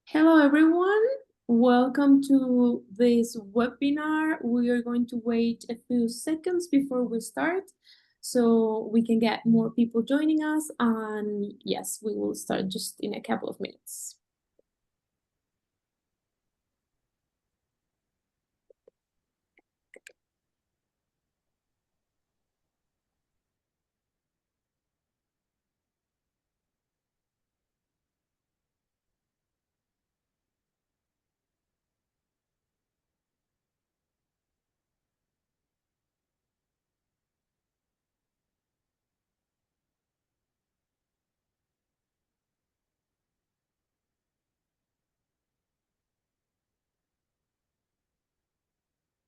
Hello, everyone. Welcome to this webinar. We are going to wait a few seconds before we start so we can get more people joining us. And yes, we will start just in a couple of minutes.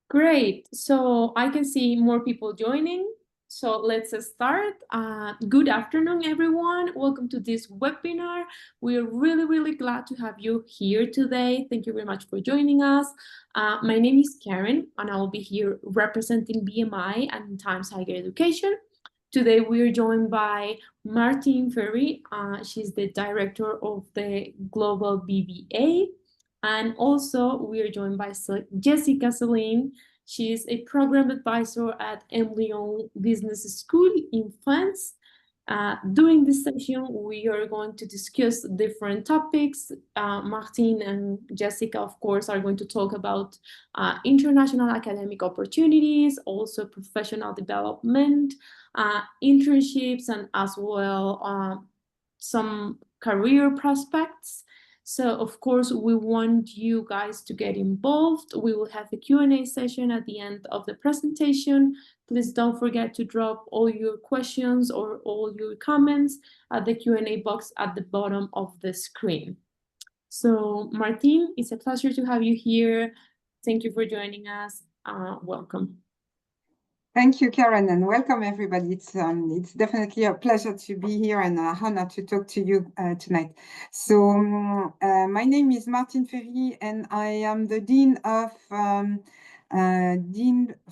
Great. So I can see more people joining. So let's start. Good afternoon, everyone. Welcome to this webinar. We're really glad to have you here today. Thank you very much for joining us. My name is Karen, and I will be here representing BMI and Times Higher Education. Today, we are joined by Martine Ferry. She's the director of the Global BBA. And also, we are joined by Jessica Celine. She is a program advisor at emlyon Business School in France. During this session, we are going to discuss different topics. Martine and Jessica, of course, are going to talk about international academic opportunities, also professional development, internships, and as well some career prospects. So, of course, we want you guys to get involved. We will have a Q&A session at the end of the presentation. Please don't forget to drop all your questions or all your comments at the Q&A box at the bottom of the screen. So, Martine, it's a pleasure to have you here. Thank you for joining us. Welcome. Thank you, Karen, and welcome everybody. It's definitely a pleasure to be here and an honor to talk to you tonight. So my name is Martine Ferry, and I am the Dean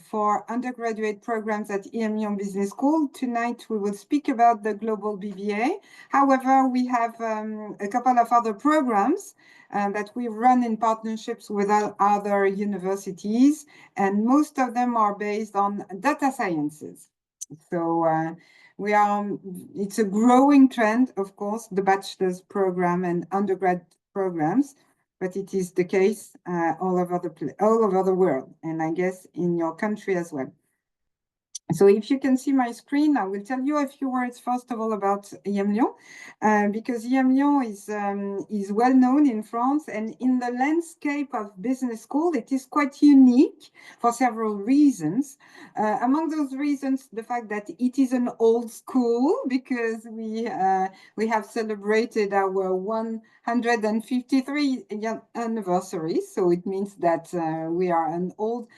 for undergraduate programs at emlyon Business School. Tonight we will speak about the Global BBA. However, we have a couple of other programs that we run in partnerships with other universities, and most of them are based on data sciences. So it's a growing trend, of course, the bachelor's program and undergrad programs, but it is the case all over the world, and I guess in your country as well. So if you can see my screen, I will tell you a few words, first of all, about emlyon, because emlyon is well known in France, and in the landscape of business school, it is quite unique for several reasons. Among those reasons, the fact that it is an old school, because we have celebrated our 153 anniversary, so it means that we are an old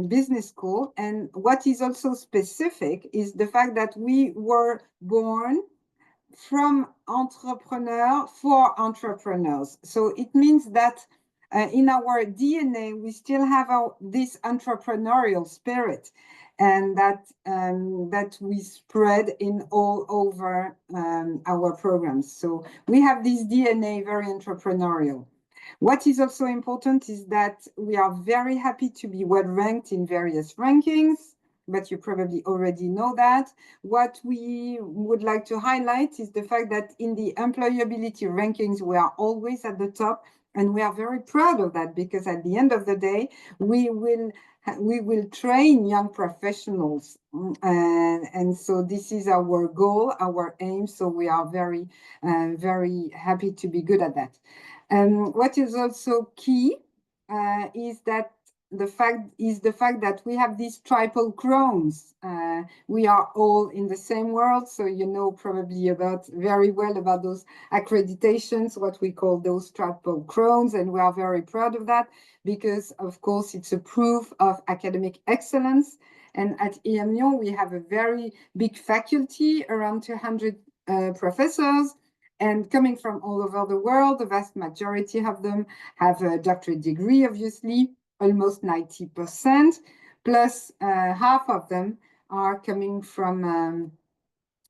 business school. And what is also specific is the fact that we were born from entrepreneurs for entrepreneurs. So it means that in our DNA, we still have this entrepreneurial spirit, and that we spread in all over our programs. So we have this DNA very entrepreneurial. What is also important is that we are very happy to be well ranked in various rankings, but you probably already know that. What we would like to highlight is the fact that in the employability rankings, we are always at the top, and we are very proud of that, because at the end of the day, we will train young professionals, and so this is our goal, our aim. So we are very happy to be good at that. What is also key is the fact that we have these triple crowns. We are all in the same world, so you know probably very well about those accreditations, what we call those triple crowns, and we are very proud of that, because of course it's a proof of academic excellence. And at emlyon, we have a very big faculty, around 200 professors. And coming from all over the world, the vast majority of them have a doctorate degree, obviously, almost 90%, plus half of them are coming from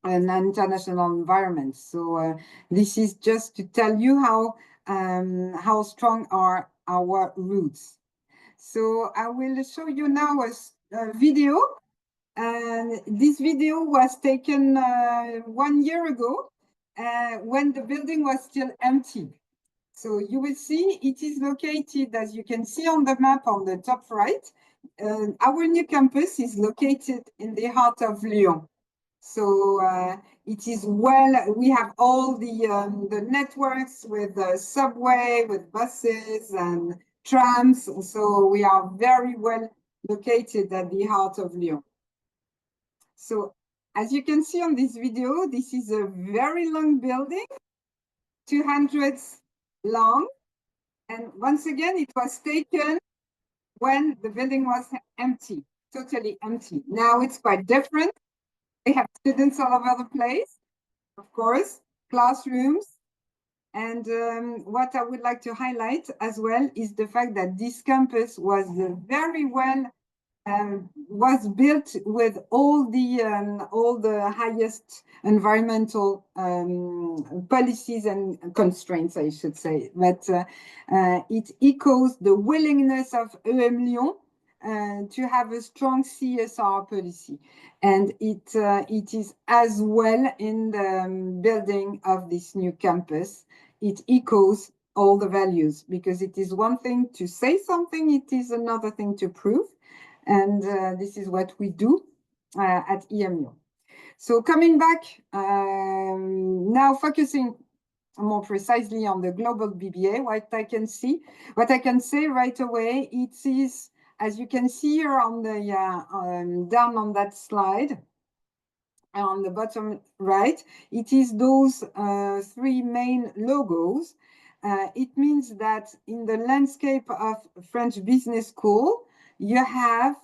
an international environment. So this is just to tell you how how strong are our roots. So I will show you now a video, and this video was taken 1 year ago when the building was still empty. So you will see it is located, as you can see on the map on the top right. Our new campus is located in the heart of Lyon. So it is well, we have all the networks with the subway, with buses and trams. So we are very well located at the heart of Lyon. So as you can see on this video, this is a very long building, 200 long. And once again, it was taken when the building was empty, totally empty. Now it's quite different. We have students all over the place, of course, classrooms. And what I would like to highlight as well is the fact that this campus was very well was built with all the highest environmental policies and constraints, I should say. But it echoes the willingness of emlyon to have a strong CSR policy, and it is as well in the building of this new campus. It echoes all the values, because it is one thing to say something, it is another thing to prove. And this is what we do at emlyon. So coming back, now focusing more precisely on the Global BBA, what I can say right away, it is, as you can see here on the down on that slide, on the bottom right, it is those three main logos. It means that in the landscape of French business school, you have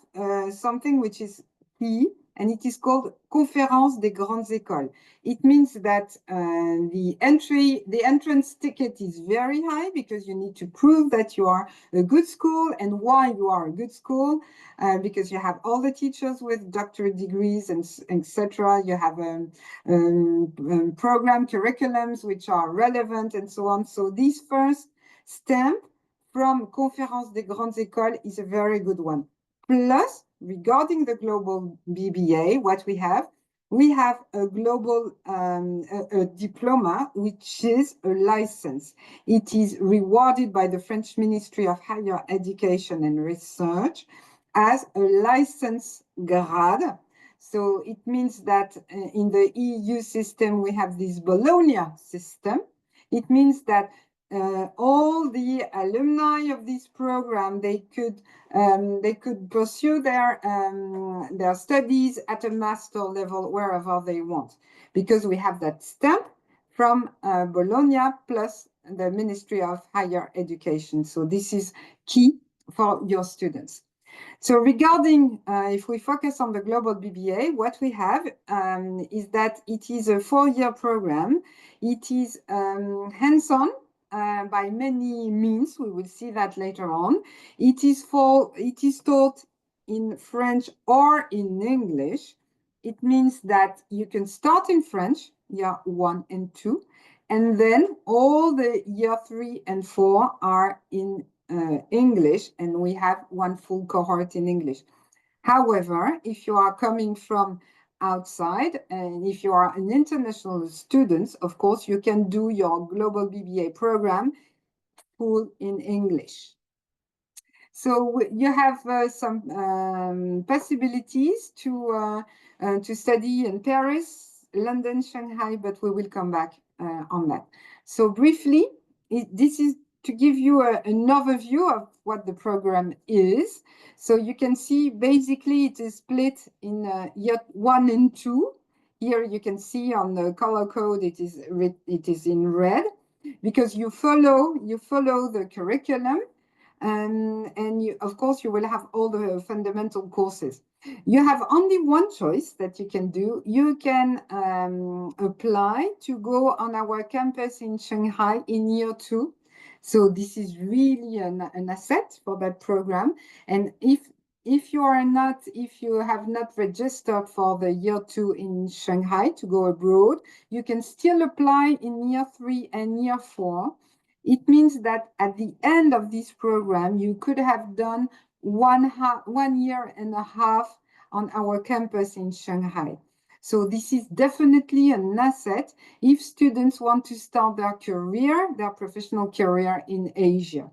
something which is key, and it is called Conférence des Grandes Écoles. It means that the entrance ticket is very high, because you need to prove that you are a good school and why you are a good school, because you have all the teachers with doctorate degrees and etc. You have program curriculums which are relevant and so on. So this first stamp from Conférence des Grandes Écoles is a very good one. Plus, regarding the Global BBA, what we have a global a diploma, which is a license. It is rewarded by the French Ministry of Higher Education and Research as a license grade. So it means that in the EU system, we have this Bologna system. It means that all the alumni of this program, they could pursue their studies at a master level wherever they want, because we have that stamp from Bologna plus the Ministry of Higher Education. So this is key for your students. So regarding, if we focus on the Global BBA, what we have is that it is a 4-year program. It is hands-on by many means. We will see that later on. It is taught in French or in English. It means that you can start in French, year 1 and 2, and then all the year 3 and 4 are in English, and we have one full cohort in English. However, if you are coming from outside, and if you are an international student, of course, you can do your Global BBA program full in English. So you have some possibilities to study in Paris, London, Shanghai, but we will come back on that. So briefly, this is to give you an overview of what the program is. So you can see basically it is split in year 1 and 2. Here you can see on the color code it is in red, because you follow the curriculum, and of course you will have all the fundamental courses. You have only one choice that you can do. You can apply to go on our campus in Shanghai in year 2. So this is really an asset for that program. And if you have not registered for the year 2 in Shanghai to go abroad, you can still apply in year 3 and year 4. It means that at the end of this program, you could have done 1 year and a half on our campus in Shanghai. So this is definitely an asset if students want to start their career, their professional career in Asia.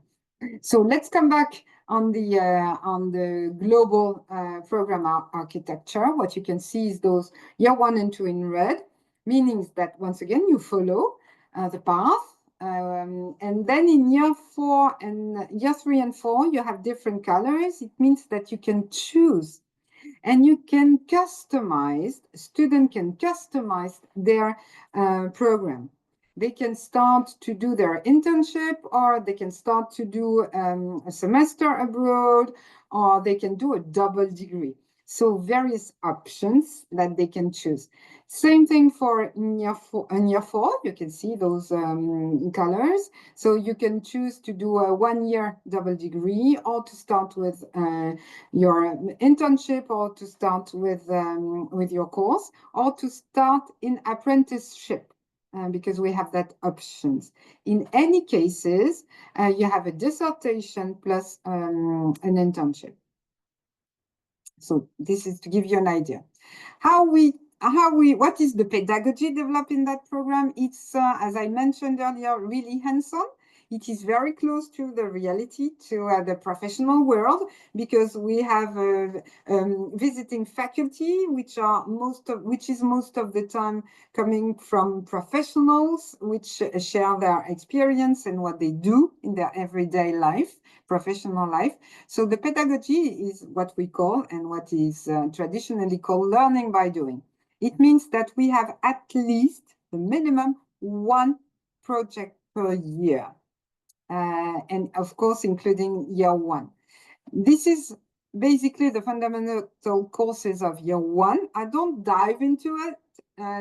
So let's come back on the global program architecture. What you can see is those year 1 and 2 in red, meaning that once again you follow the path. And then in year 4 and year 3 and 4, you have different colors. It means that you can choose and you can customize, student can customize their program. They can start to do their internship, or they can start to do a semester abroad, or they can do a double degree. So various options that they can choose. Same thing for year 4. In year 4, you can see those colors. So you can choose to do a 1-year double degree, or to start with your internship, or to start with your course, or to start in apprenticeship. Because we have that options. In any cases, you have a dissertation plus an internship. So this is to give you an idea. What is the pedagogy developed in that program? It's, as I mentioned earlier, really hands-on. It is very close to the reality, to the professional world, because we have visiting faculty, which is most of the time coming from professionals, which share their experience and what they do in their everyday life, professional life. So the pedagogy is what we call, and what is traditionally called, learning by doing. It means that we have at least the minimum 1 project per year. And of course, including year 1. This is basically the fundamental courses of year 1. I don't dive into it,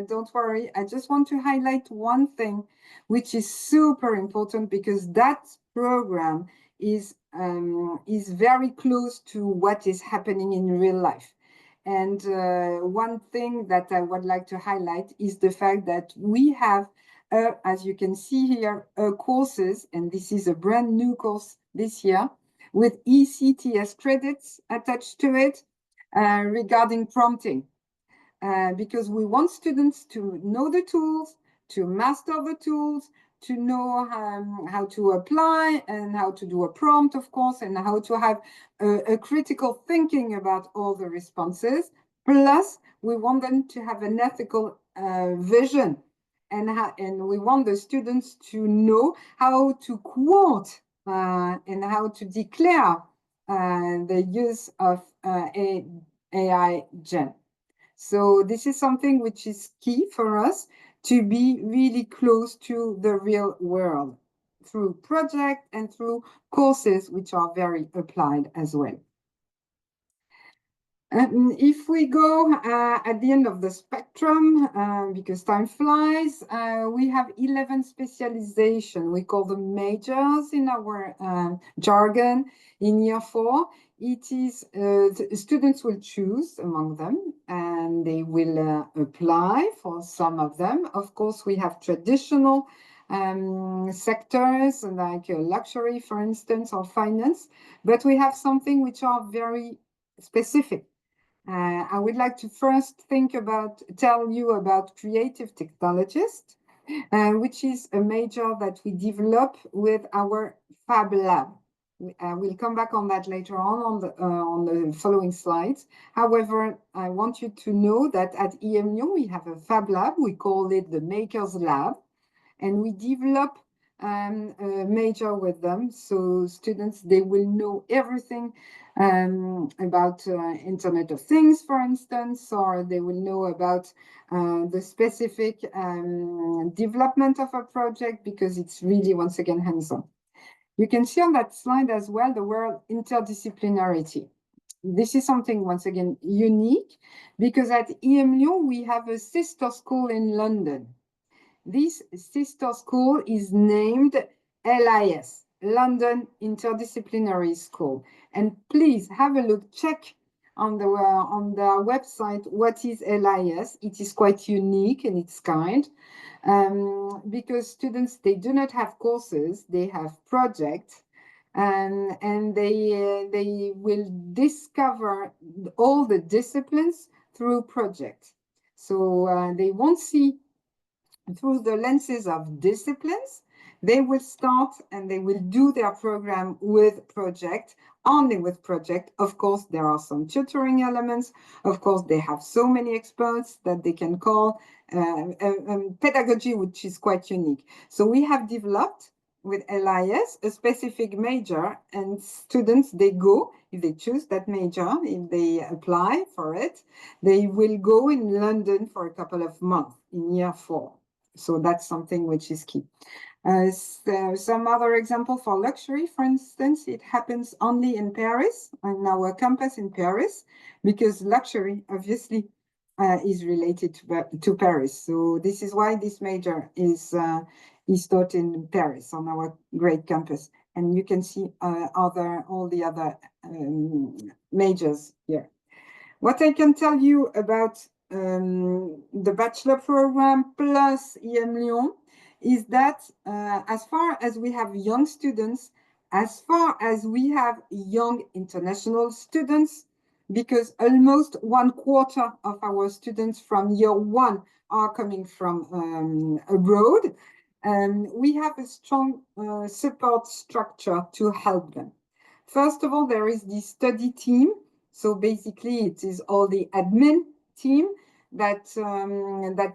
don't worry. I just want to highlight one thing, which is super important, because that program is very close to what is happening in real life. And one thing that I would like to highlight is the fact that we have, as you can see here, courses, and this is a brand new course this year, with ECTS credits attached to it regarding prompting. Because we want students to know the tools, to master the tools, to know how to apply and how to do a prompt, of course, and how to have a critical thinking about all the responses. Plus, we want them to have an ethical vision, and we want the students to know how to quote and how to declare the use of AI gen. So this is something which is key for us, to be really close to the real world through project and through courses which are very applied as well. If we go at the end of the spectrum, because time flies, we have 11 specialization. We call them majors in our jargon in year 4. It is students will choose among them, and they will apply for some of them. Of course, we have traditional sectors like luxury, for instance, or finance, but we have something which are very specific. I would like to first tell you about creative technologist, which is a major that we develop with our Fab Lab. We'll come back on that later on the following slides. However, I want you to know that at emlyon we have a Fab Lab. We call it the Makers Lab, and we develop a major with them. So students, they will know everything about Internet of Things, for instance, or they will know about the specific development of a project, because it's really, once again, hands-on. You can see on that slide as well the word interdisciplinarity. This is something, once again, unique, because at emlyon we have a sister school in London. This sister school is named LIS, London Interdisciplinary School. And please have a look, check on the website what is LIS. It is quite unique in its kind, because students, they do not have courses, they have projects, and they will discover all the disciplines through projects. So they won't see through the lenses of disciplines. They will start and they will do their program with project, only with project. Of course, there are some tutoring elements. Of course, they have so many experts that they can call, pedagogy, which is quite unique. So we have developed with LIS a specific major, and students, they go, if they choose that major, if they apply for it, they will go in London for a couple of months in year 4. So that's something which is key. Some other example for luxury, for instance, it happens only in Paris, on our campus in Paris, because luxury obviously is related to Paris. So this is why this major is taught in Paris on our great campus. And you can see all the other majors here. What I can tell you about the bachelor program plus emlyon is that as far as we have young students, as far as we have young international students, because almost 1/4 of our students from year 1 are coming from abroad, we have a strong support structure to help them. First of all, there is the study team. So basically, it is all the admin team that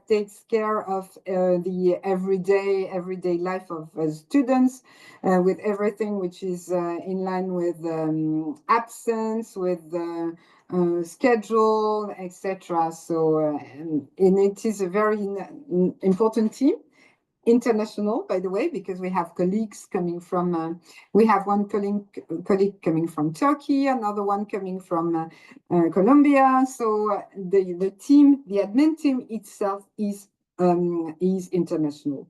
takes care of the everyday life of students, with everything which is in line with absence, with schedule, etc. So and it is a very important team. International, by the way, because we have colleagues coming from, we have one colleague coming from Turkey, another one coming from Colombia. So the team, the admin team itself is international.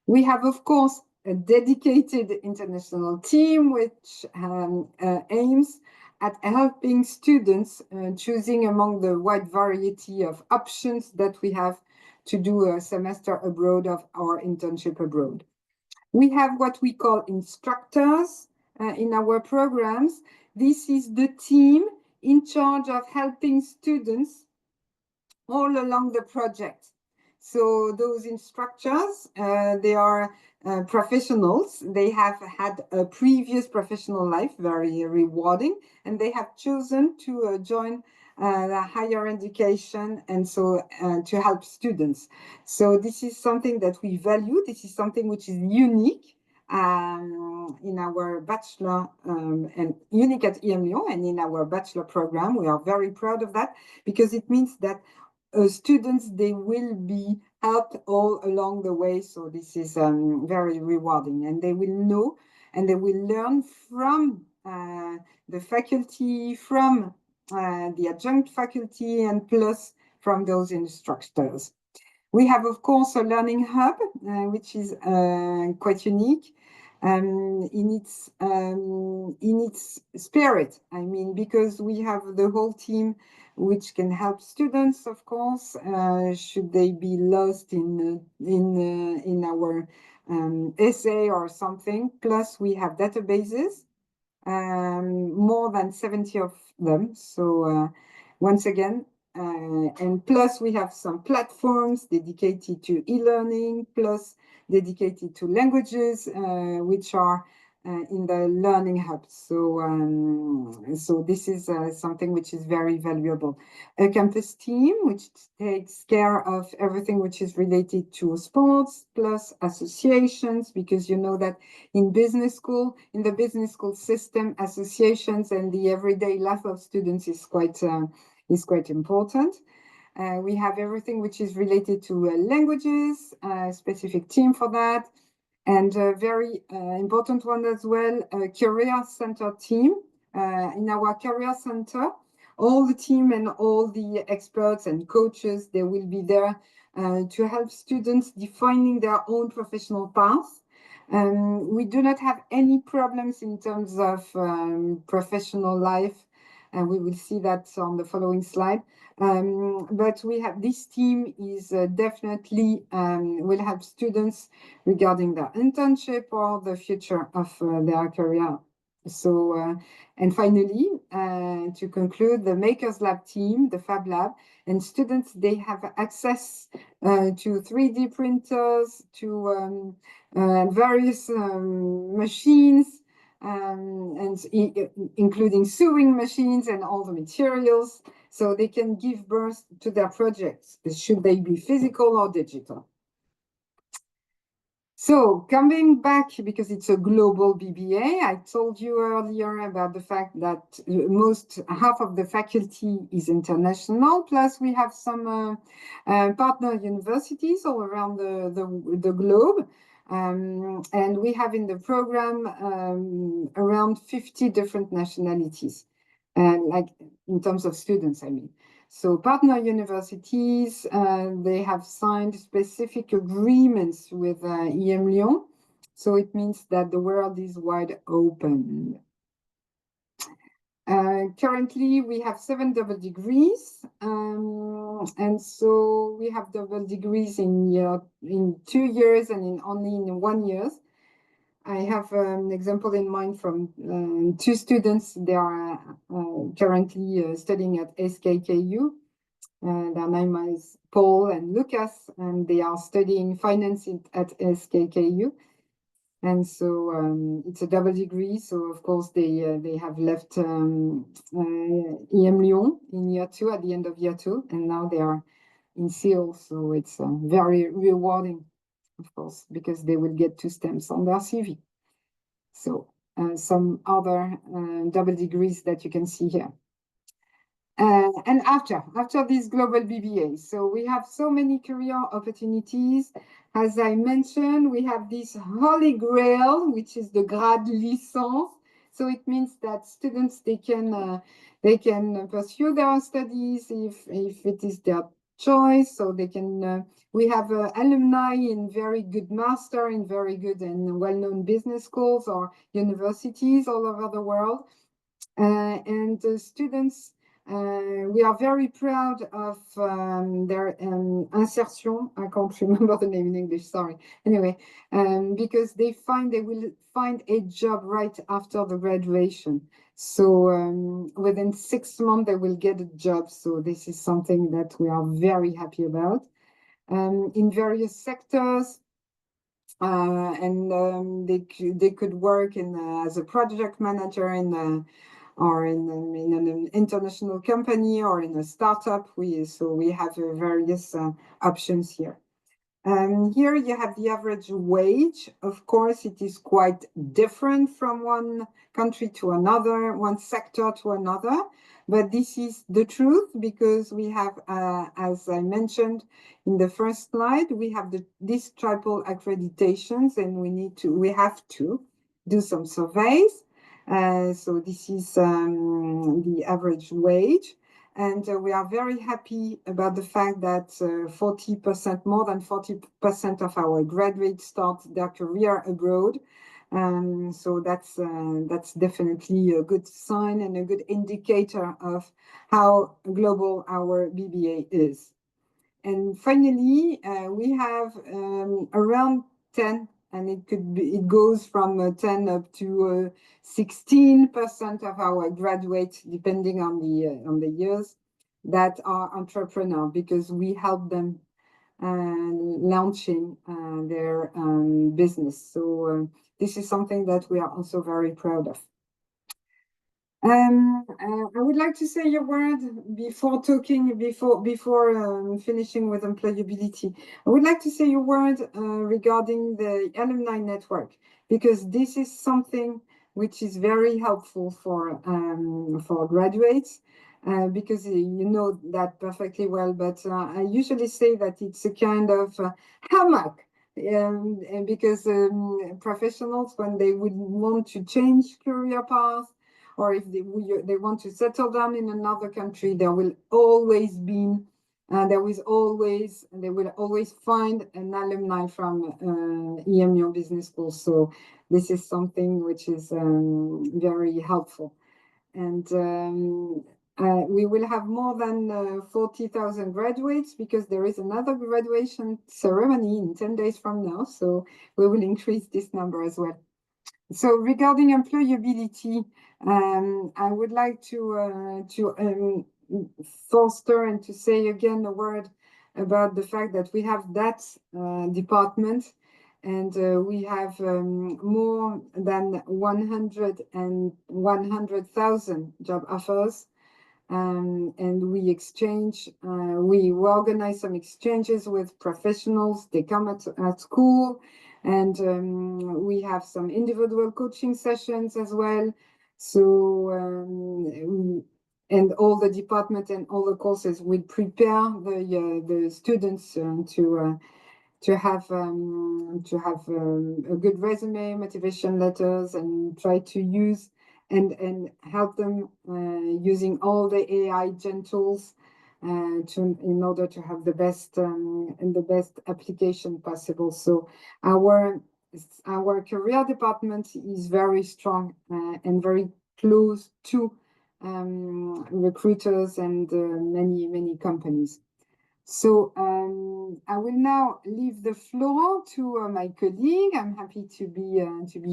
We have, of course, a dedicated international team which aims at helping students choosing among the wide variety of options that we have to do a semester abroad or internship abroad. We have what we call instructors in our programs. This is the team in charge of helping students all along the project. So those instructors, they are professionals. They have had a previous professional life, very rewarding, and they have chosen to join the higher education, and so to help students. So this is something that we value. This is something which is unique in our bachelor and unique at emlyon and in our bachelor program. We are very proud of that, because it means that students, they will be helped all along the way. So this is very rewarding, and they will know and they will learn from the faculty, from the adjunct faculty, and plus from those instructors. We have, of course, a learning hub, which is quite unique in its spirit. I mean, because we have the whole team which can help students, of course, should they be lost in our essay or something. Plus, we have databases, more than 70 of them. So once again, and plus we have some platforms dedicated to e-learning, plus dedicated to languages, which are in the learning hub. So this is something which is very valuable. A campus team which takes care of everything which is related to sports, plus associations, because you know that in the business school system, associations and the everyday life of students is quite important. We have everything which is related to languages, a specific team for that, and a very important one as well, a career center team. In our career center, all the team and all the experts and coaches, they will be there to help students defining their own professional path. We do not have any problems in terms of professional life and we will see that on the following slide. But we have this team is definitely will help students regarding their internship or the future of their career. So, and finally, to conclude, the Makers Lab team, the Fab Lab, and students, they have access to 3D printers, to various machines, and including sewing machines and all the materials, so they can give birth to their projects, should they be physical or digital. So coming back, because it's a global BBA, I told you earlier about the fact that half of the faculty is international, plus we have some partner universities all around the globe. And we have in the program around 50 different nationalities, like in terms of students, I mean. So partner universities, they have signed specific agreements with emlyon. So it means that the world is wide open. Currently, we have 7 double degrees. And so we have double degrees in 2 years and only in 1 year. I have an example in mind from 2 students. They are currently studying at SKKU. Their name is Paul and Lucas, and they are studying finance at SKKU. And so it's a double degree. So of course they have left emlyon in year 2, at the end of year 2, and now they are in Seoul. So it's very rewarding, of course, because they will get 2 stamps on their CV. So some other double degrees that you can see here. And after this global BBA, so we have so many career opportunities. As I mentioned, we have this holy grail, which is the grad licence. So it means that students, they can pursue their studies if it is their choice. So they can. We have alumni in very good master, in very good and well-known business schools or universities all over the world, and the students. We are very proud of their insertion. I can't remember the name in English, sorry. Anyway, because they will find a job right after the graduation. So within 6 months, they will get a job. So this is something that we are very happy about. In various sectors, and they could work as a project manager or in an international company or in a startup. So we have various options here. Here you have the average wage. Of course, it is quite different from one country to another, one sector to another. But this is the truth, because we have, as I mentioned in the first slide, we have these triple accreditations, and we have to do some surveys. So this is the average wage. And we are very happy about the fact that 40%, more than 40% of our graduates start their career abroad. So that's definitely a good sign and a good indicator of how global our BBA is. And finally, we have around 10, and it goes from 10 up to 16% of our graduates, depending on the years, that are entrepreneurs, because we help them launching their business. So this is something that we are also very proud of. I would like to say a word before finishing with employability. I would like to say a word regarding the alumni network, because this is something which is very helpful for graduates, because you know that perfectly well. But I usually say that it's a kind of hammock. Because professionals, when they would want to change career path, or if they want to settle down in another country, they will always find an alumni from emlyon Business School. So this is something which is very helpful. and we will have more than 40,000 graduates because there is another graduation ceremony in 10 days from now. So we will increase this number as well. So regarding employability, I would like to foster and to say again a word about the fact that we have that department, and we have more than 100,000 job offers. And we organize some exchanges with professionals. They come at school, and we have some individual coaching sessions as well. So, and all the department and all the courses will prepare the students to have a good resume, motivation letters, and try to use and help them using all the AI gen tools in order to have the best and the best application possible. So our career department is very strong and very close to recruiters and many companies. So I will now leave the floor to my colleague. I'm happy to be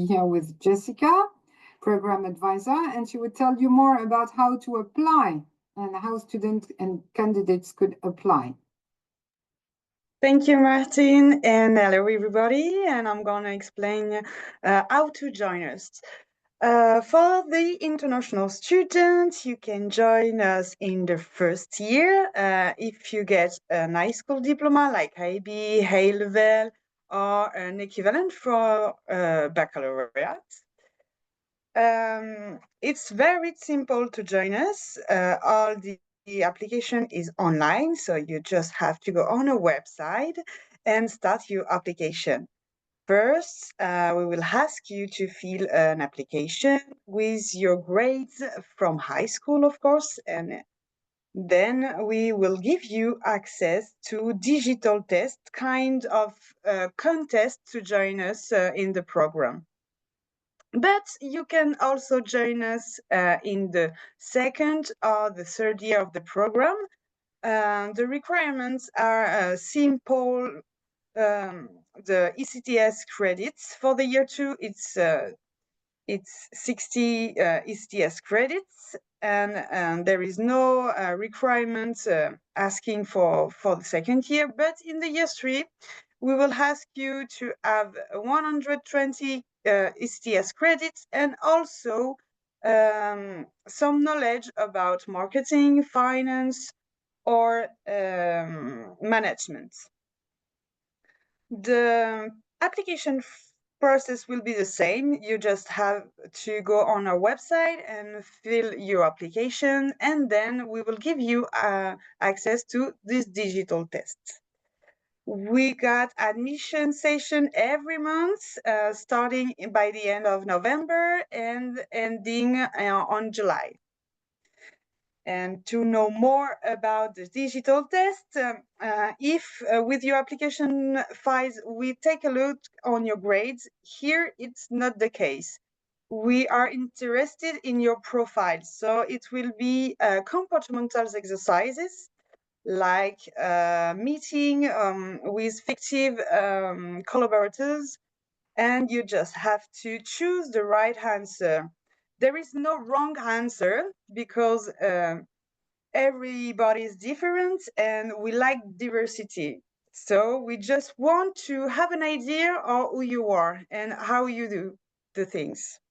here with Jessica, program advisor, and she will tell you more about how to apply and how students and candidates could apply. Thank you, Martin, and hello, everybody. And I'm going to explain how to join us. For the international students, you can join us in the first year if you get an high school diploma like IB, A-level, or an equivalent for baccalaureate. It's very simple to join us. All the application is online, so you just have to go on a website and start your application. First, we will ask you to fill an application with your grades from high school, of course, and then we will give you access to digital test, kind of contest to join us in the program. But you can also join us in the second or the third year of the program. The requirements are simple. The ECTS credits for the year 2, it's 60 ECTS credits, and there is no requirement asking for the second year. But in the year 3, we will ask you to have 120 ECTS credits and also some knowledge about marketing, finance, or management. The application process will be the same. You just have to go on our website and fill your application, and then we will give you access to this digital test. We got admission session every month, starting by the end of November and ending on July. And to know more about the digital test, if with your application files we take a look on your grades, here it's not the case. We are interested in your profile, so it will be comportmental exercises like meeting with fictive collaborators, and you just have to choose the right answer. There is no wrong answer because everybody is different and we like diversity. So we just want to have an idea of who you are and how you do the things.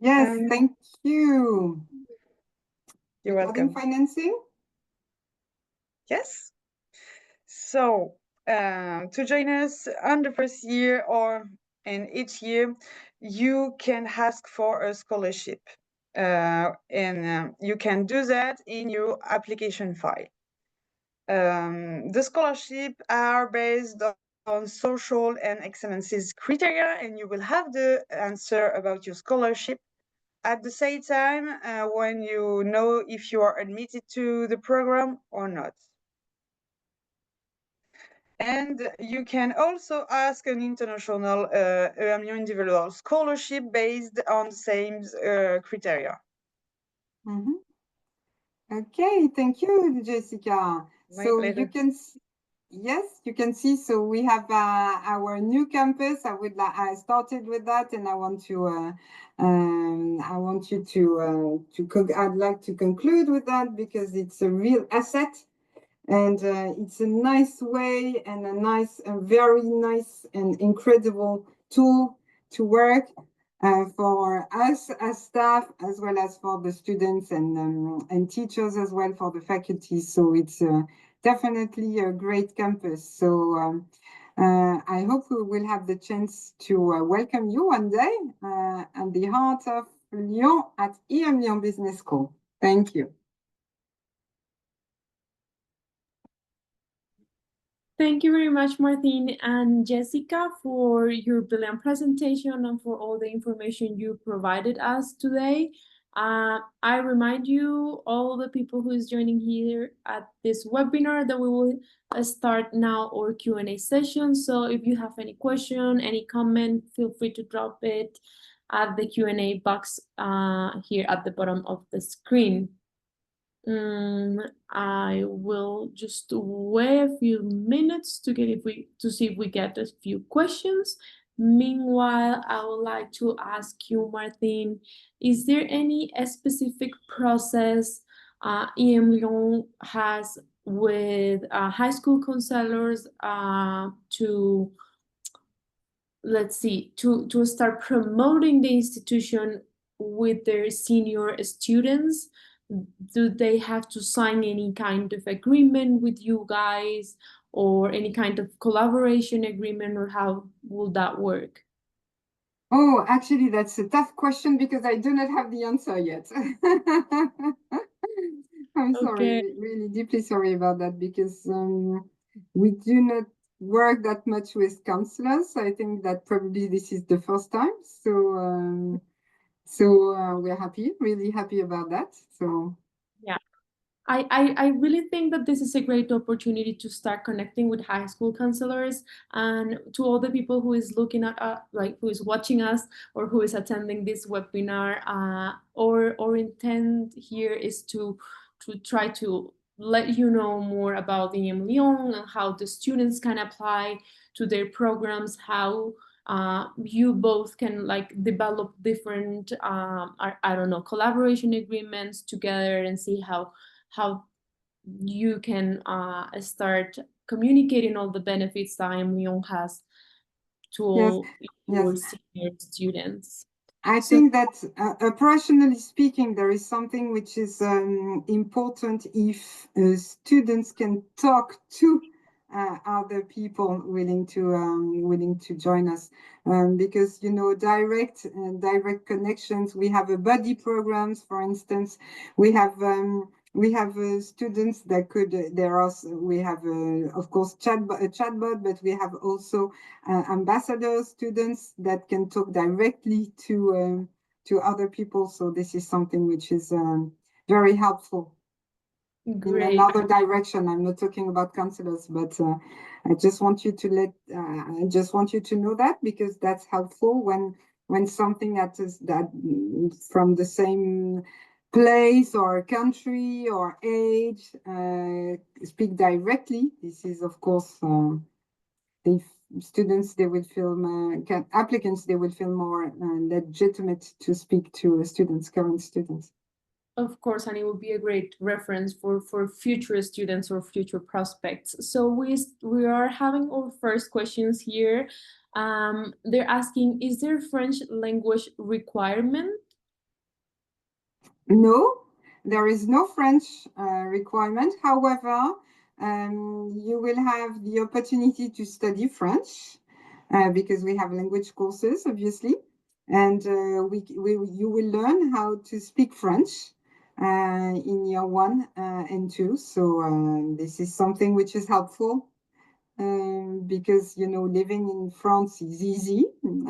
Yes, thank you. You're Regarding welcome. financing? Yes. So to join us on the first year or in each year, you can ask for a scholarship. And you can do that in your application file. The scholarships are based on social and excellences criteria, and you will have the answer about your scholarship at the same time when you know if you are admitted to the program or not. And you can also ask an international emlyon individual scholarship based on the same criteria. Mm-hmm. Okay, thank you, Jessica. My So pleasure. you can yes, you can see. So we have our new campus. I started with that, and I want to I'd like to conclude with that because it's a real asset, and it's a nice way and a very nice and incredible tool to work for us as staff, as well as for the students and teachers as well, for the faculty. So it's definitely a great campus. So I hope we will have the chance to welcome you one day at the heart of Lyon at Lyon Business School. Thank you. Thank you very much, Martine and Jessica, for your brilliant presentation and for all the information you provided us today. I remind you, all the people who is joining here at this webinar, that we will start now our Q&A session. So if you have any question, any comment, feel free to drop it at the Q&A box here at the bottom of the screen. I will just wait a few minutes to see if we get a few questions. Meanwhile, I would like to ask you, Martin, is there any specific process EM has with high school counselors to, let's see, to start promoting the institution with their senior students? Do they have to sign any kind of agreement with you guys, or any kind of collaboration agreement, or how will that work? Oh, actually, that's a tough question because I do not have the answer yet. I'm sorry, Okay. really deeply sorry about that because we do not work that much with counselors. I think that probably this is the first time. So we're happy, really happy about that. So Yeah. I really think that this is a great opportunity to start connecting with high school counselors, and to all the people who is looking at who is watching us or who is attending this webinar. Our intent here is to try to let you know more about the emlyon and how the students can apply to their programs, how you both can develop different I don't know, collaboration agreements together, and see how you can start communicating all the benefits that emlyon has to yes, all your yes. senior students. I So think that operationally speaking, there is something which is important if students can talk to other people willing to join us, because direct connections. We have a buddy programs, for instance. We have students that could. We have of course a chatbot, but we have also ambassador students that can talk directly to other people. So this is something which is very helpful in great. another direction. I'm not talking about counselors, but I just want you to know that, because that's helpful when something that from the same place or country or age speak directly. This is of course the students, they will feel applicants, they will feel more legitimate to speak to students, current students. Of course, and it will be a great reference for future students or future prospects. So we are having our first questions here. They're asking, is there French language requirement? No, there is no French requirement. However, you will have the opportunity to study French because we have language courses, obviously, and you will learn how to speak French in year 1 and 2. So this is something which is helpful because living in France is easy,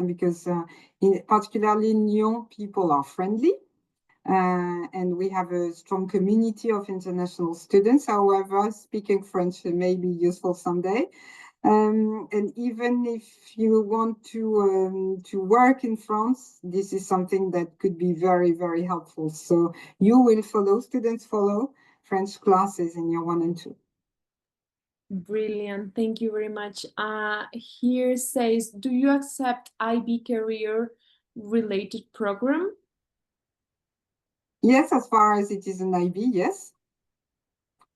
because particularly in Lyon, people are friendly. And we have a strong community of international students. However, speaking French may be useful someday. And even if you want to work in France, this is something that could be very, very helpful. So students follow French classes in year 1 and 2. Brilliant. Thank you very much. Here says, do you accept IB career related program? Yes, as far as it is an IB, yes.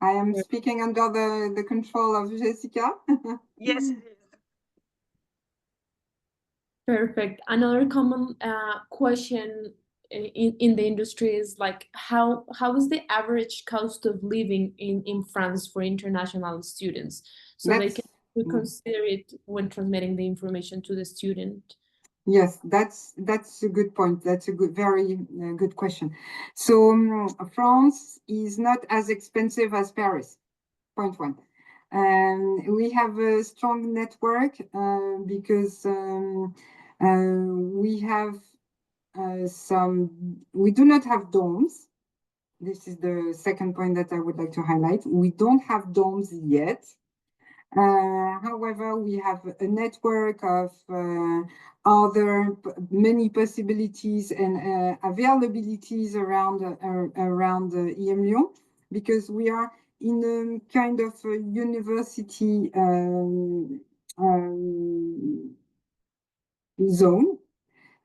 I am speaking under the control of Jessica. Yes, it is. Perfect. Another common question in the industry is like, how is the average cost of living in France for international students? So they can consider it when transmitting the information to the student. Yes, that's a good point. That's a very good question. So France is not as expensive as Paris. Point one. We have a strong network because we have we do not have dorms. This is the second point that I would like to highlight. We don't have dorms yet. However, we have a network of many possibilities and availabilities around emlyon, because we are in a kind of a university zone,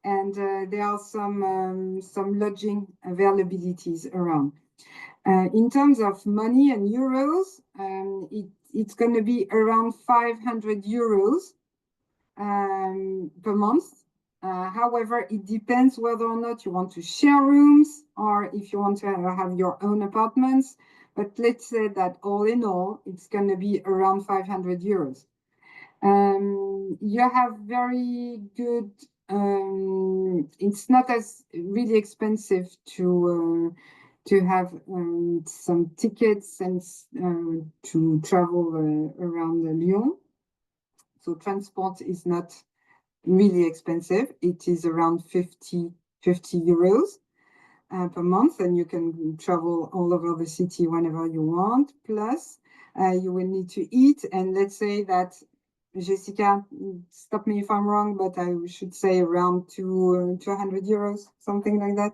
and there are some lodging availabilities around. In terms of money and euros, it's going to be around 500 euros per month. However, it depends whether or not you want to share rooms or if you want to have your own apartments. But let's say that all in all, it's going to be around 500 euros. You have very good, it's not as really expensive to have some tickets and to travel around Lyon. So transport is not really expensive. It is around 50 euros per month, and you can travel all over the city whenever you want. Plus, you will need to eat, and let's say that, Jessica, stop me if I'm wrong, but I should say around 200 euros, something like that.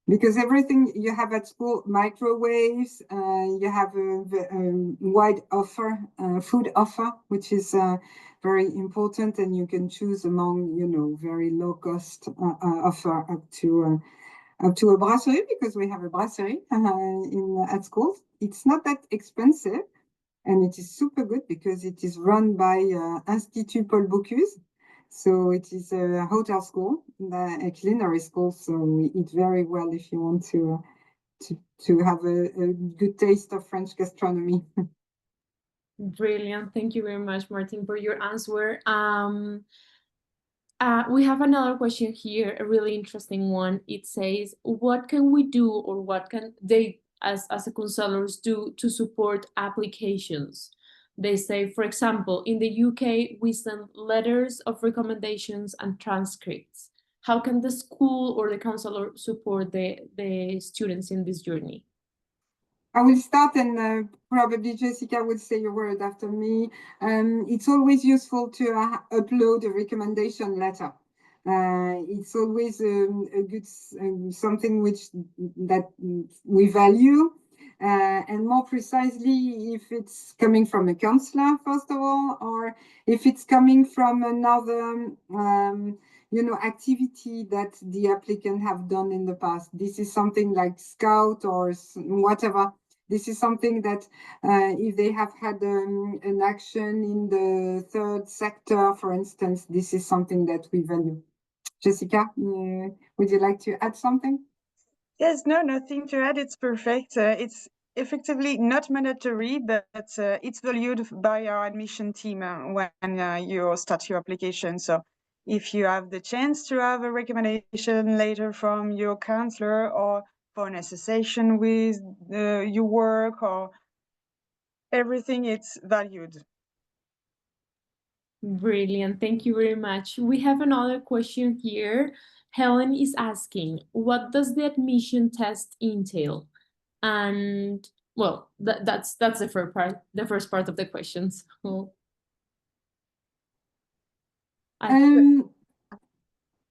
Because everything you have at school, microwaves, you have a wide offer, food offer, which is very important, and you can choose among, very low cost offer up to a brasserie, because we have a brasserie at school. It's not that expensive, and it is super good because it is run by Institut Paul Bocuse. So it is a hotel school, a culinary school. So we eat very well if you want to have a good taste of French gastronomy. Brilliant. Thank you very much, Martin, for your answer. We have another question here, a really interesting one. It says, what can we do, or what can they, as a counselors, do to support applications? They say, for example, in the UK, we send letters of recommendations and transcripts. How can the school or the counselor support the students in this journey? I will start, and probably Jessica will say a word after me. It's always useful to upload a recommendation letter. It's always a good something that we value, and more precisely, if it's coming from a counselor, first of all, or if it's coming from another activity that the applicant have done in the past. This is something like Scout or whatever. This is something that if they have had an action in the third sector, for instance, this is something that we value. Jessica, would you like to add something? Yes, no, nothing to add. It's perfect. It's effectively not mandatory, but it's valued by our admission team when you start your application. So if you have the chance to have a recommendation later from your counselor, or for an association with your work, or everything, it's valued. Brilliant. Thank you very much. We have another question here. Helen is asking, what does the admission test entail? And well, that's the first part of the question. So Yeah,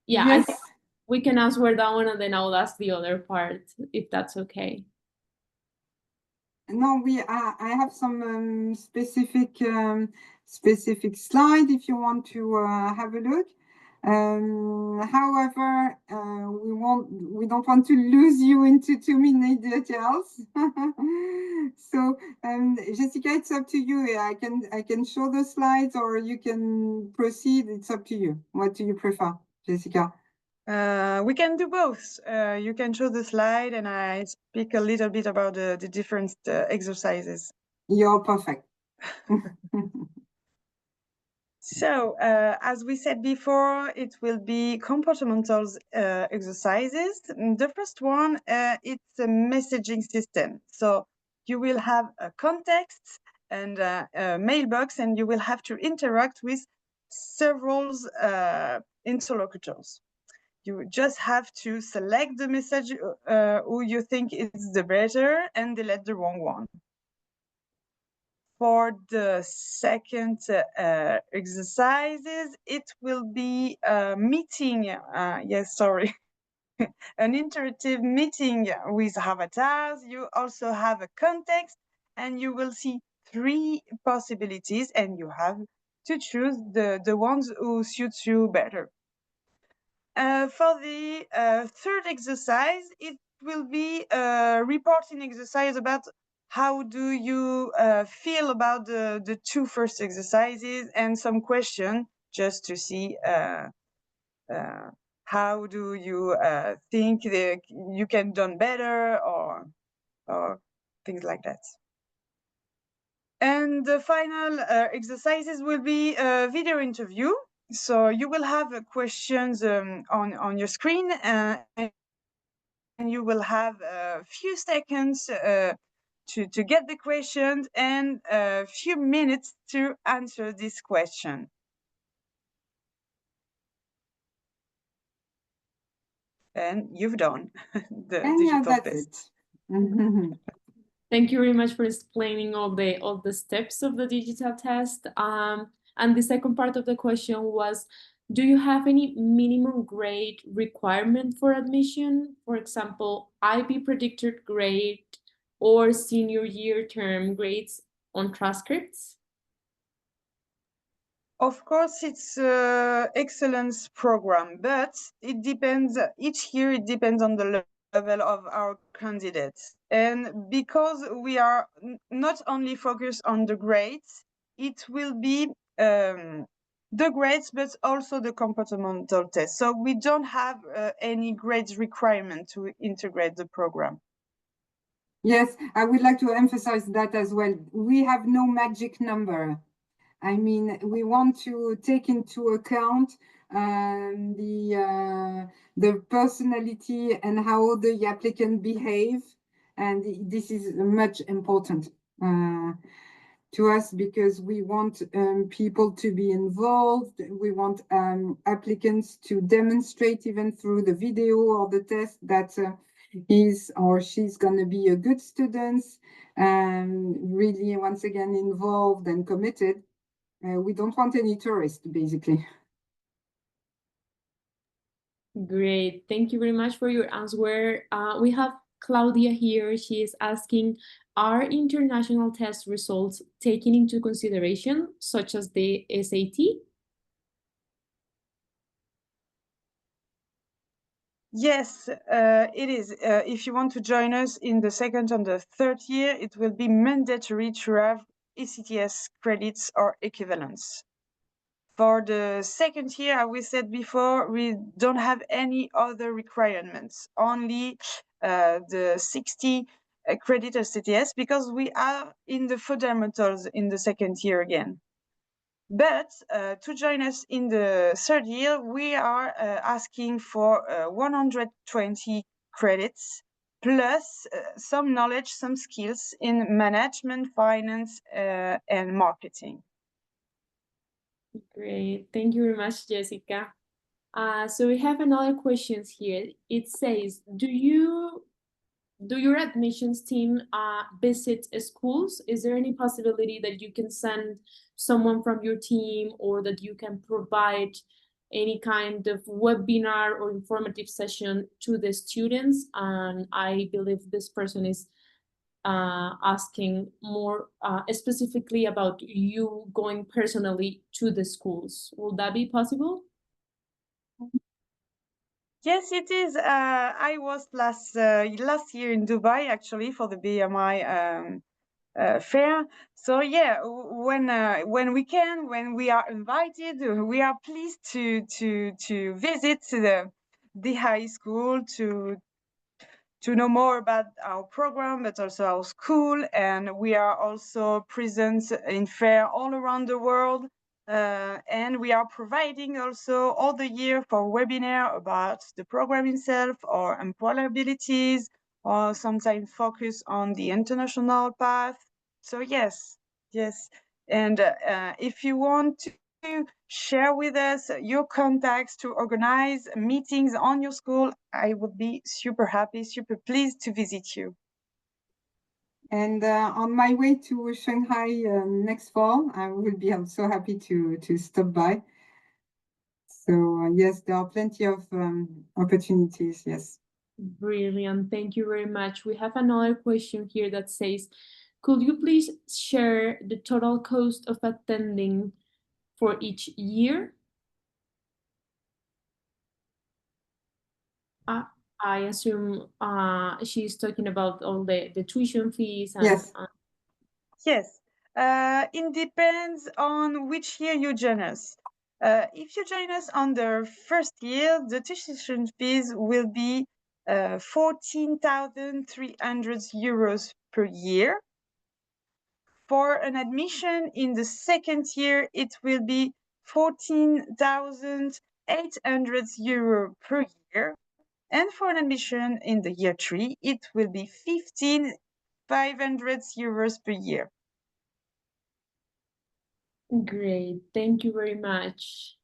yes. I think we can answer that one and then I'll ask the other part if that's okay. No, I have some specific slide if you want to have a look. However, we don't want to lose you into too many details. So, Jessica, it's up to you. I can show the slides or you can proceed. It's up to you. What do you prefer, Jessica? We can do both. You can show the slide and I speak a little bit about the different exercises. You're perfect. So, as we said before, it will be comportamental exercises. The first one, it's a messaging system. So you will have a context and a mailbox, and you will have to interact with several interlocutors. You just have to select the message who you think is the better and delete the wrong one. For the second exercises, it will be a meeting, an interactive meeting with avatars. You also have a context and you will see 3 possibilities and you have to choose the ones who suits you better. For the third exercise, it will be a reporting exercise about how do you feel about the 2 first exercises and some question just to see how do you think that you can done better or things like that. And the final exercises will be a video interview. So you will have questions on your screen and you will have a few seconds to get the questions and a few minutes to answer this question. And you've done the digital test. Thank you very much for explaining all the steps of the digital test. And the second part of the question was, do you have any minimum grade requirement for admission? For example, IB predicted grade or senior year term grades on transcripts? Of course, it's an excellence program, but it depends, each year it depends on the level of our candidates. And because we are not only focused on the grades, it will be the grades, but also the comportamental test. So we don't have any grades requirement to integrate the program. Yes, I would like to emphasize that as well. We have no magic number. I mean, we want to take into account the personality and how the applicant behave, and this is much important to us because we want people to be involved. We want applicants to demonstrate even through the video or the test that he's or she's going to be a good student, really, once again, involved and committed. We don't want any tourists, basically. Great. Thank you very much for your answer. We have Claudia here. She is asking, are international test results taken into consideration, such as the SAT? Yes, it is. If you want to join us in the second and the third year, it will be mandatory to have ECTS credits or equivalents. For the second year, as we said before, we don't have any other requirements, only the 60 credit ECTS because we are in the fundamentals in the second year again. But to join us in the third year, we are asking for 120 credits plus some knowledge, some skills in management, finance, and marketing. Great. Thank you very much, Jessica. So we have another question here. It says, do your admissions team visit schools? Is there any possibility that you can send someone from your team, or that you can provide any kind of webinar or informative session to the students. And I believe this person is asking more specifically about you going personally to the schools. Will that be possible? Yes, it is. I was last year in Dubai actually for the BMI fair. So yeah, when we can, when we are invited, we are pleased to visit the high school to know more about our program, but also our school. And we are also present in fair all around the world. And we are providing also all the year for webinar about the program itself or employabilities, or sometimes focus on the international path. So yes, yes. And if you want to share with us your contacts to organize meetings on your school, I would be super happy, super pleased to visit you. And on my way to Shanghai next fall, I will be also happy to stop by. So yes, there are plenty of opportunities. Yes. Brilliant. Thank you very much. We have another question here that says, could you please share the total cost of attending for each year? I assume she's talking about all the tuition fees and Yes. Yes, it depends on which year you join us. If you join us on the first year, the tuition fees will be 14,300 euros per year. For an admission in the second year, it will be 14,800 euro per year. And for an admission in the year 3, it will be 15,500 euros per year. Great. Thank you very much.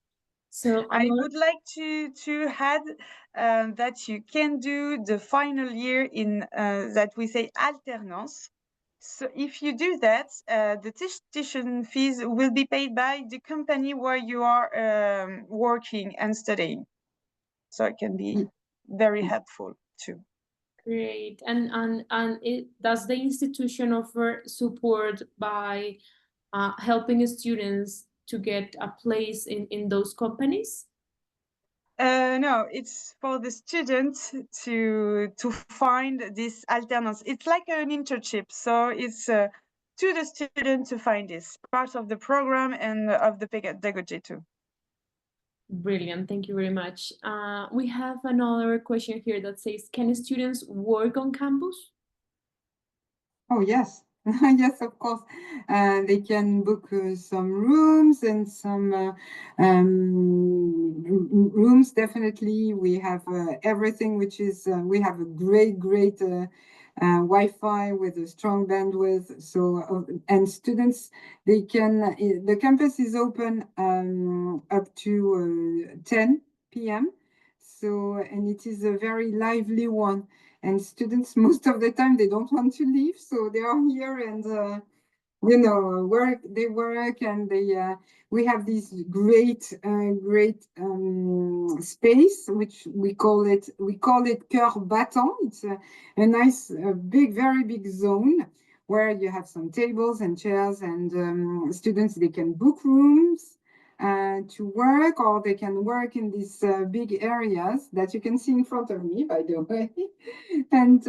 So I would like to add that you can do the final year in that we say alternance. So if you do that, the tuition fees will be paid by the company where you are working and studying. So it can be very helpful too. Great. And does the institution offer support by helping students to get a place in those companies? No, it's for the student to find this alternance. It's like an internship, so it's to the student to find this part of the program and of the pedagogy too. Brilliant. Thank you very much. We have another question here that says, can students work on campus? Oh, yes. Yes, of course. They can book some rooms and some rooms. Definitely, we have everything, which is we have a great Wi-Fi with a strong bandwidth. So, and students, they can. The campus is open up to 10 p.m. So, and it is a very lively one. And students, most of the time, they don't want to leave, so they are here and they work, and we have this great space, which we call it cœur battant. It's a nice, big, very big zone where you have some tables and chairs, and students, they can book rooms to work, or they can work in these big areas that you can see in front of me, by the way. And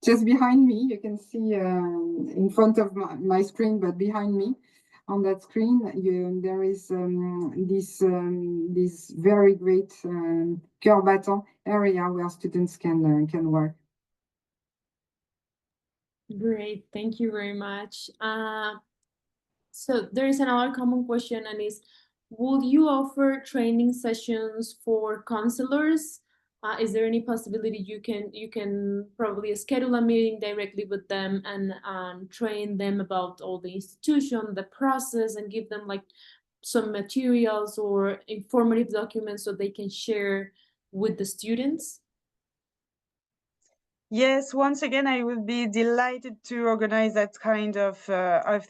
just behind me, you can see in front of my screen, but behind me on that screen, there is this very great cœur battant area where students can work. Great. Thank you very much. So there is another common question, and is, would you offer training sessions for counselors? Is there any possibility you can probably schedule a meeting directly with them and train them about all the institution, the process, and give them like some materials or informative documents so they can share with the students? Yes, once again, I will be delighted to organize that kind of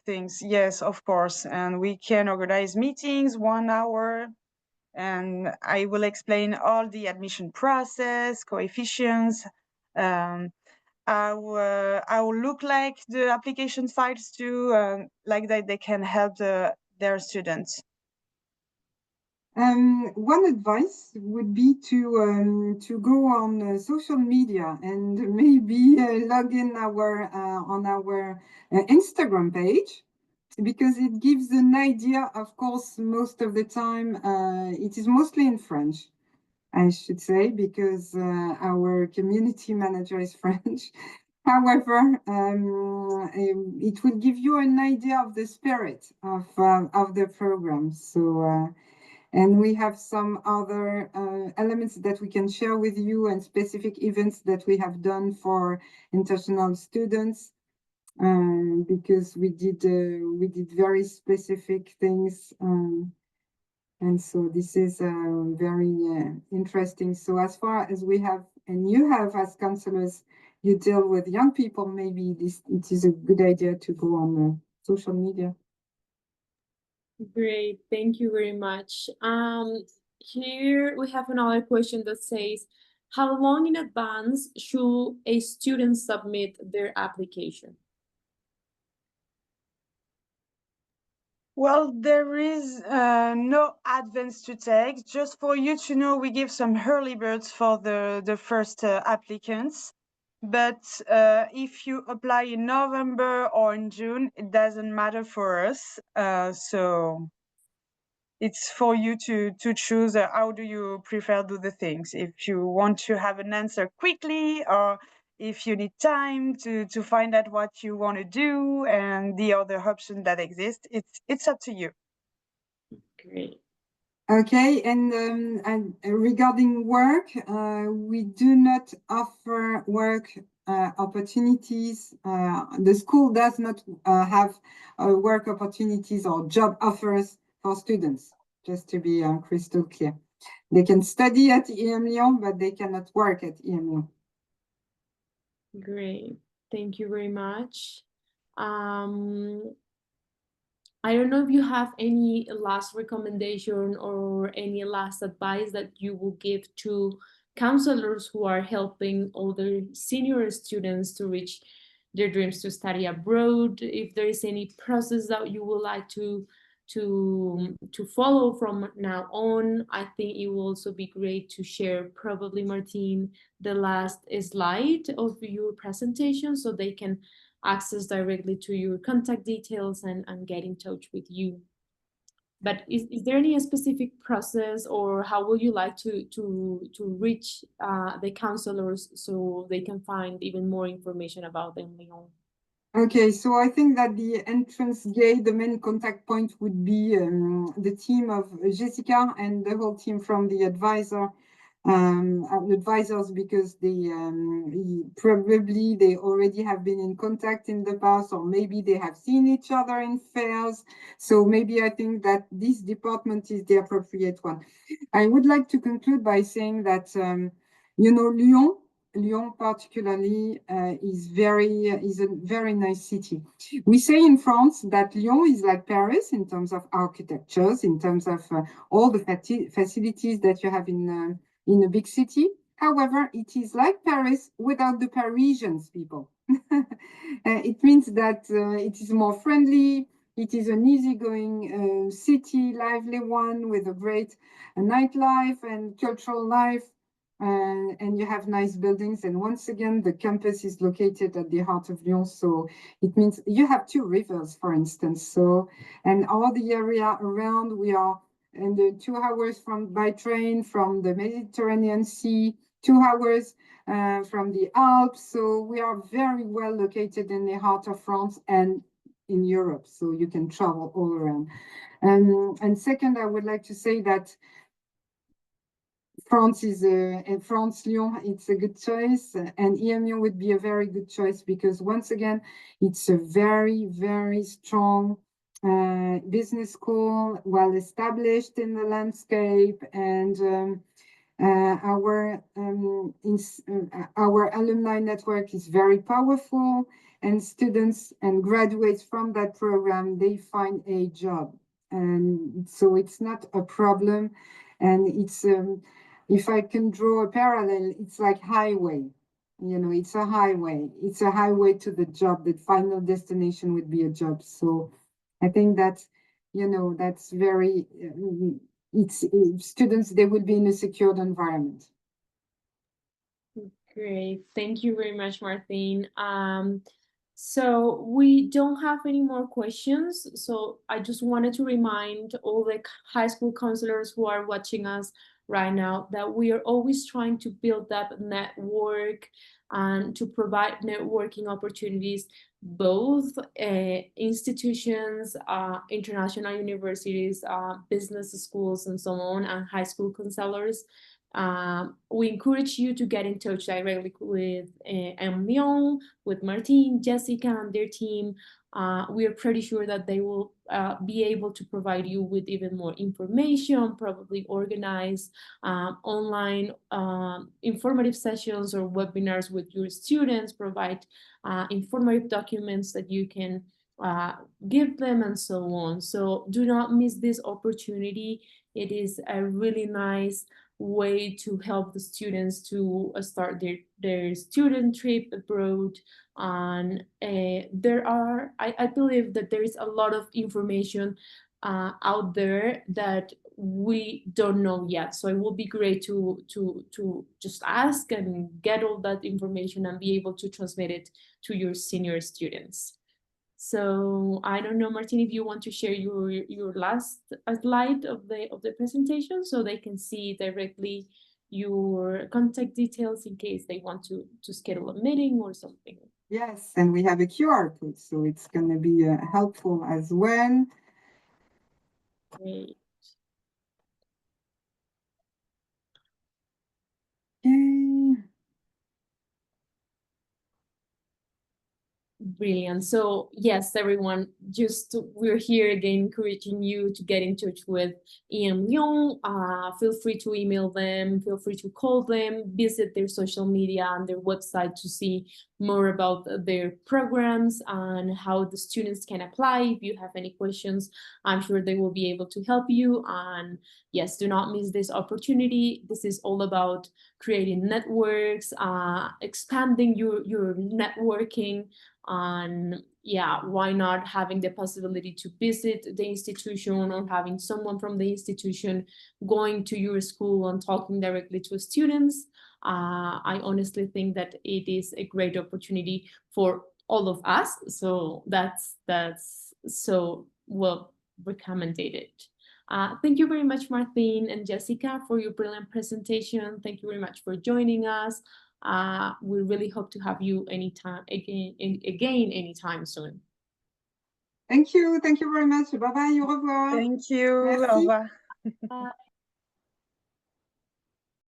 things. Yes, of course. And we can organize meetings 1 hour, and I will explain all the admission process, coefficients, how look like the application files too, like that they can help their students. One advice would be to go on social media and maybe log in our on our Instagram page, because it gives an idea. Of course, most of the time it is mostly in French, I should say, because our community manager is French. However, it will give you an idea of the spirit of the program. So. And we have some other elements that we can share with you, and specific events that we have done for international students, because we did very specific things. And so this is very interesting. So as far as we have, and you have as counselors, you deal with young people, maybe it is a good idea to go on social media. Great, thank you very much. Here we have another question that says, how long in advance should a student submit their application? Well, there is no advance to take. Just for you to know, we give some early birds for the first applicants. But if you apply in November or in June, it doesn't matter for us. So it's for you to choose how do you prefer do the things. If you want to have an answer quickly, or if you need time to find out what you want to do and the other option that exists, it's up to you. Great. Okay, and regarding work, we do not offer work opportunities. The school does not have work opportunities or job offers for students, just to be crystal clear. They can study at emlyon, but they cannot work at emlyon. Great, thank you very much. I don't know if you have any last recommendation or any last advice that you will give to counselors who are helping older senior students to reach their dreams to study abroad. If there is any process that you would like to follow from now on, I think it will also be great to share, probably Martine, the last slide of your presentation so they can access directly to your contact details and get in touch with you. But is there any specific process, or how would you like to reach the counselors so they can find even more information about them, Leon? Okay, so I think that the entrance gate, the main contact point would be the team of Jessica and the whole team from the advisors, because probably they already have been in contact in the past, or maybe they have seen each other in fairs. So maybe I think that this department is the appropriate one. I would like to conclude by saying that, Lyon particularly is a very nice city. We say in France that Lyon is like Paris in terms of architectures, in terms of all the facilities that you have in a big city. However, it is like Paris without the Parisians, people. It means that it is more friendly. It is an easygoing city, lively one with a great nightlife and cultural life. And you have nice buildings. And once again, the campus is located at the heart of Lyon. So it means you have two rivers, for instance. So, and all the area around, we are in the 2 hours by train from the Mediterranean Sea, 2 hours from the Alps. So we are very well located in the heart of France and in Europe. So you can travel all around. And second, I would like to say that France Lyon, it's a good choice, and emlyon would be a very good choice, because once again, it's a very, very strong business school, well established in the landscape, and Our alumni network is very powerful, and students and graduates from that program, they find a job. And so it's not a problem. And it's, if I can draw a parallel, it's like highway. It's a highway. It's a highway to the job. The final destination would be a job. So I think that's very, students, they will be in a secured environment. Great. Thank you very much, Martine. So we don't have any more questions. So I just wanted to remind all the high school counselors who are watching us right now that we are always trying to build up a network and to provide networking opportunities, both institutions, international universities, business schools, and so on, and high school counselors. We encourage you to get in touch directly with emlyon, with Martine, Jessica, and their team. We are pretty sure that they will be able to provide you with even more information, probably organize online informative sessions or webinars with your students, provide informative documents that you can give them, and so on. So do not miss this opportunity. It is a really nice way to help the students to start their student trip abroad. And I believe that there is a lot of information out there that we don't know yet. So it will be great to just ask and get all that information and be able to transmit it to your senior students. So I don't know, Martin, if you want to share your last slide of the presentation so they can see directly your contact details in case they want to schedule a meeting or something. Yes, and we have a QR code, so it's going to be helpful as well. Great. Okay. Brilliant. So yes, everyone, just we're here again encouraging you to get in touch with emlyon. Feel free to email them, feel free to call them, visit their social media and their website to see more about their programs and how the students can apply. If you have any questions, I'm sure they will be able to help you. And yes, do not miss this opportunity. This is all about creating networks, expanding your networking. And yeah, why not having the possibility to visit the institution or having someone from the institution going to your school and talking directly to students. I honestly think that it is a great opportunity for all of us. So that's so well recommended. Thank you very much, Martine and Jessica, for your brilliant presentation. Thank you very much for joining us. We really hope to have you anytime again anytime soon. Thank you very much. Bye bye. Au revoir. Thank you. Merci. Au revoir.